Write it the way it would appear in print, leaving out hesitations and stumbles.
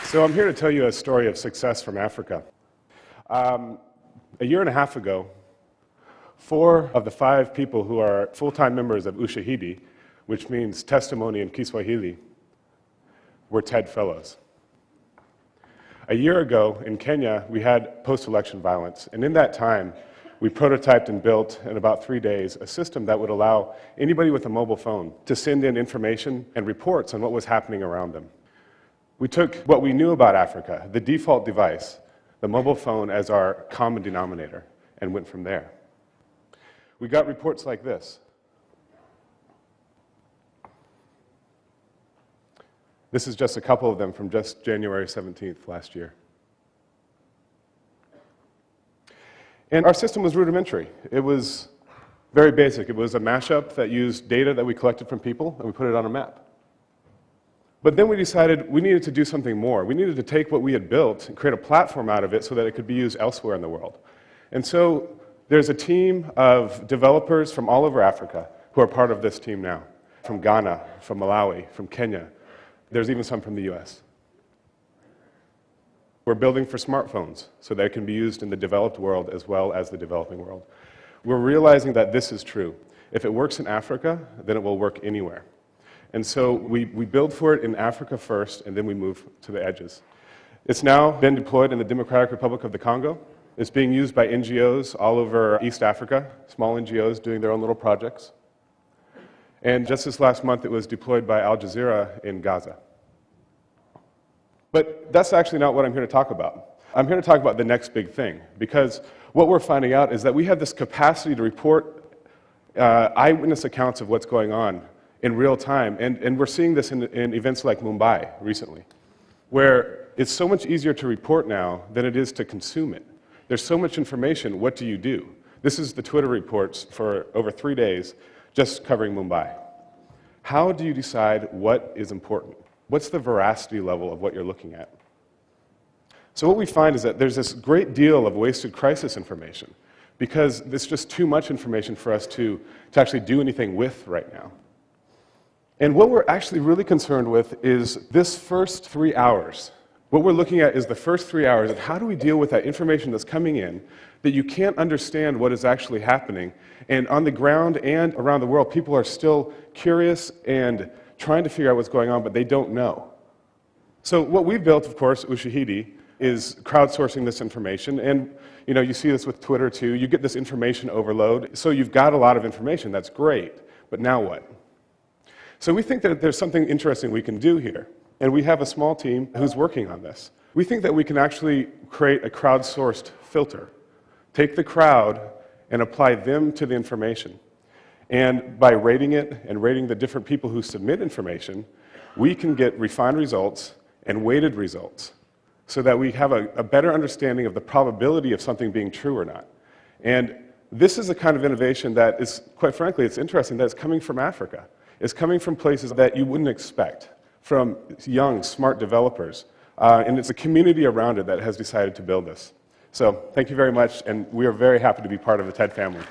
So I'm here to tell you a story of success from Africa. A year and a half ago, 4 of the 5 people who are full-time members of Ushahidi, which means testimony in Kiswahili, were TED Fellows. A year ago in Kenya, we had post-election violence, and in that time, we prototyped and built in about 3 days a system that would allow anybody with a mobile phone to send in information and reports on what was happening around them. We took what we knew about Africa, the default device, the mobile phone, as our common denominator, and went from there. We got reports like this. This is just a couple of them from just January 17th last year. And our system was rudimentary. It was very basic. It was a mashup that used data that we collected from people, and we put it on a map. But then we decided we needed to do something more. We needed to take what we had built and create a platform out of it so that it could be used elsewhere in the world. And so there's a team of developers from all over Africa who are part of this team now, from Ghana, from Malawi, from Kenya. There's even some from the US. We're building for smartphones so that it can be used in the developed world as well as the developing world. We're realizing that this is true. If it works in Africa, then it will work anywhere. And so we build for it in Africa first, and then we move to the edges. It's now been deployed in the Democratic Republic of the Congo. It's being used by NGOs all over East Africa, small NGOs doing their own little projects. And just this last month, it was deployed by Al Jazeera in Gaza. But that's actually not what I'm here to talk about. I'm here to talk about the next big thing, because what we're finding out is that we have this capacity to report eyewitness accounts of what's going on in real time, and we're seeing this in events like Mumbai recently, where it's so much easier to report now than it is to consume it. There's so much information, what do you do? This is the Twitter reports for over 3 days just covering Mumbai. How do you decide what is important? What's the veracity level of what you're looking at? So what we find is that there's this great deal of wasted crisis information because there's just too much information for us to actually do anything with right now. And what we're actually really concerned with is this first 3 hours. What we're looking at is the first 3 hours and how do we deal with that information that's coming in that you can't understand what is actually happening. And on the ground and around the world, people are still curious and trying to figure out what's going on, but they don't know. So what we've built, of course, Ushahidi, is crowdsourcing this information. And you see this with Twitter too. You get this information overload. So you've got a lot of information. That's great. But now what? So we think that there's something interesting we can do here. And we have a small team who's working on this. We think that we can actually create a crowdsourced filter. Take the crowd and apply them to the information. And by rating it and rating the different people who submit information, we can get refined results and weighted results so that we have a better understanding of the probability of something being true or not. And this is the kind of innovation that is, quite frankly, it's interesting that it's coming from Africa. It's coming from places that you wouldn't expect, from young, smart developers. And it's a community around it that has decided to build this. So thank you very much, and we are very happy to be part of the TED family.